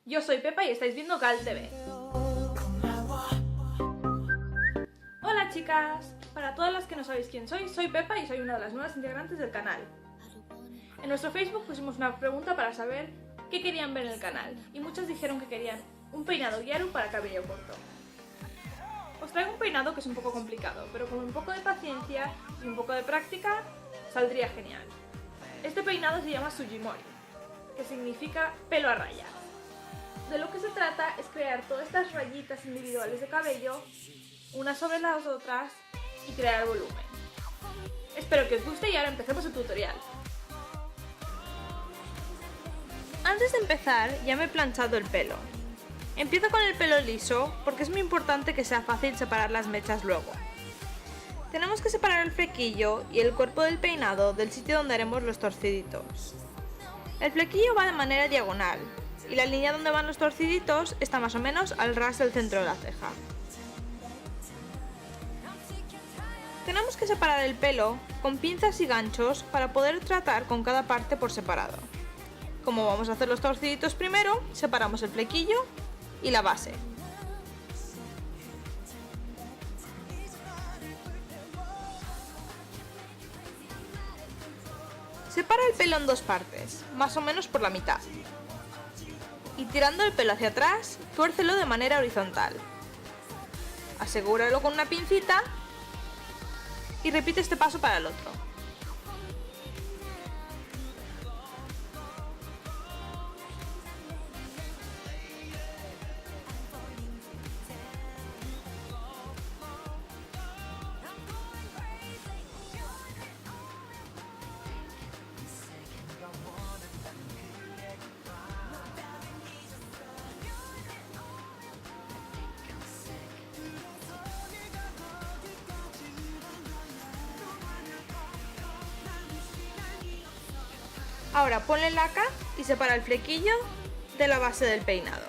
Yo soy Pepa y estáis viendo Gal TV. Hola chicas, para todas las que no sabéis quién soy Pepa y soy una de las nuevas integrantes del canal. En nuestro Facebook pusimos una pregunta para saber qué querían ver en el canal y muchas dijeron que querían un peinado Gyaru para cabello corto. Os traigo un peinado que es un poco complicado, pero con un poco de paciencia y un poco de práctica saldría genial. Este peinado se llama Sujimori, que significa pelo a raya. De lo que se trata es crear todas estas rayitas individuales de cabello, unas sobre las otras, y crear volumen. Espero que os guste y ahora empecemos el tutorial. Antes de empezar ya me he planchado el pelo. Empiezo con el pelo liso porque es muy importante que sea fácil separar las mechas luego. Tenemos que separar el flequillo y el cuerpo del peinado del sitio donde haremos los torciditos. El flequillo va de manera diagonal y la línea donde van los torciditos está más o menos al ras del centro de la ceja. Tenemos que separar el pelo con pinzas y ganchos para poder tratar con cada parte por separado. Como vamos a hacer los torciditos primero, separamos el flequillo y la base. Separa el pelo en dos partes, más o menos por la mitad. Y tirando el pelo hacia atrás, tuércelo de manera horizontal. Asegúralo con una pincita y repite este paso para el otro. Ahora ponle laca y separa el flequillo de la base del peinado.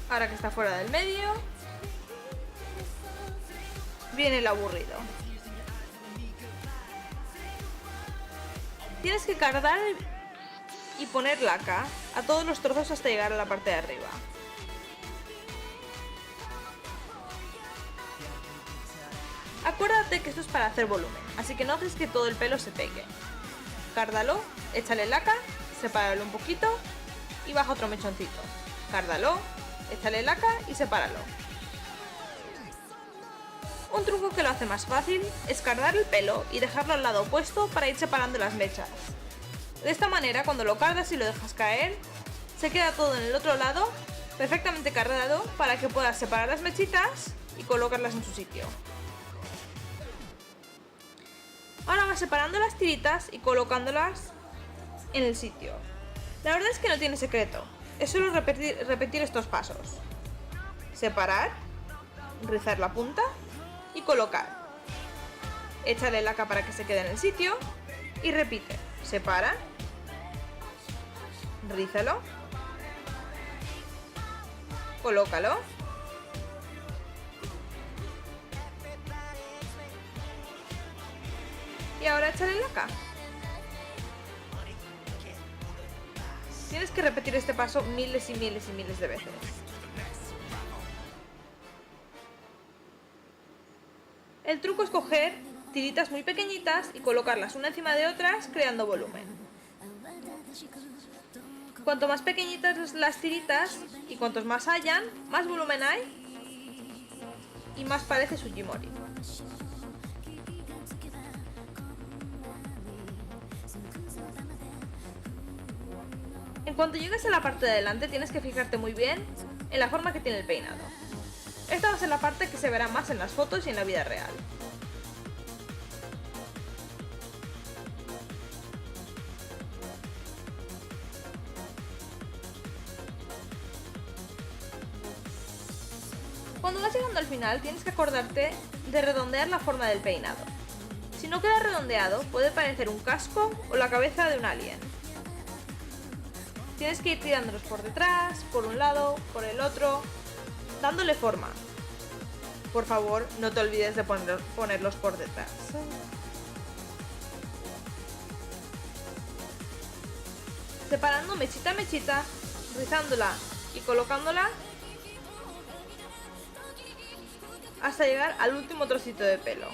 Ahora que está fuera del medio, viene el aburrido. Tienes que cardar y poner laca a todos los trozos hasta llegar a la parte de arriba. Acuérdate que esto es para hacer volumen, así que no dejes que todo el pelo se pegue. Cárdalo, échale laca, sepáralo un poquito y baja otro mechoncito. Cárdalo, échale laca y sepáralo. Un truco que lo hace más fácil es cardar el pelo y dejarlo al lado opuesto para ir separando las mechas. De esta manera, cuando lo cardas y lo dejas caer, se queda todo en el otro lado perfectamente cardado para que puedas separar las mechitas y colocarlas en su sitio. Ahora vas separando las tiritas y colocándolas en el sitio. La verdad es que no tiene secreto, es solo repetir estos pasos. Separar, rizar la punta y colocar. Échale laca para que se quede en el sitio y repite. Separa, rízalo, colócalo y ahora échale laca. Tienes que repetir este paso miles y miles y miles de veces. El truco es coger tiritas muy pequeñitas y colocarlas una encima de otras creando volumen. Cuanto más pequeñitas las tiritas y cuantos más hayan, más volumen hay y más parece Sujimori. En cuanto llegues a la parte de adelante tienes que fijarte muy bien en la forma que tiene el peinado. Esta va a ser la parte que se verá más en las fotos y en la vida real. Cuando vas llegando al final tienes que acordarte de redondear la forma del peinado. Si no queda redondeado, puede parecer un casco o la cabeza de un alien. Tienes que ir tirándolos por detrás, por un lado, por el otro, dándole forma. Por favor, no te olvides de ponerlos por detrás. Separando mechita a mechita, rizándola y colocándola hasta llegar al último trocito de pelo.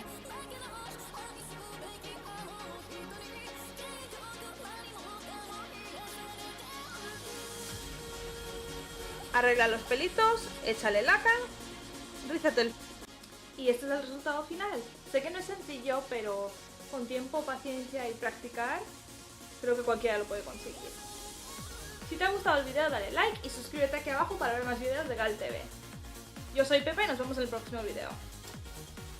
Arregla los pelitos, échale laca, rízate el... Y este es el resultado final. Sé que no es sencillo, pero con tiempo, paciencia y practicar, creo que cualquiera lo puede conseguir. Si te ha gustado el video, dale like y suscríbete aquí abajo para ver más videos de Gal TV. Yo soy Pepe y nos vemos en el próximo video.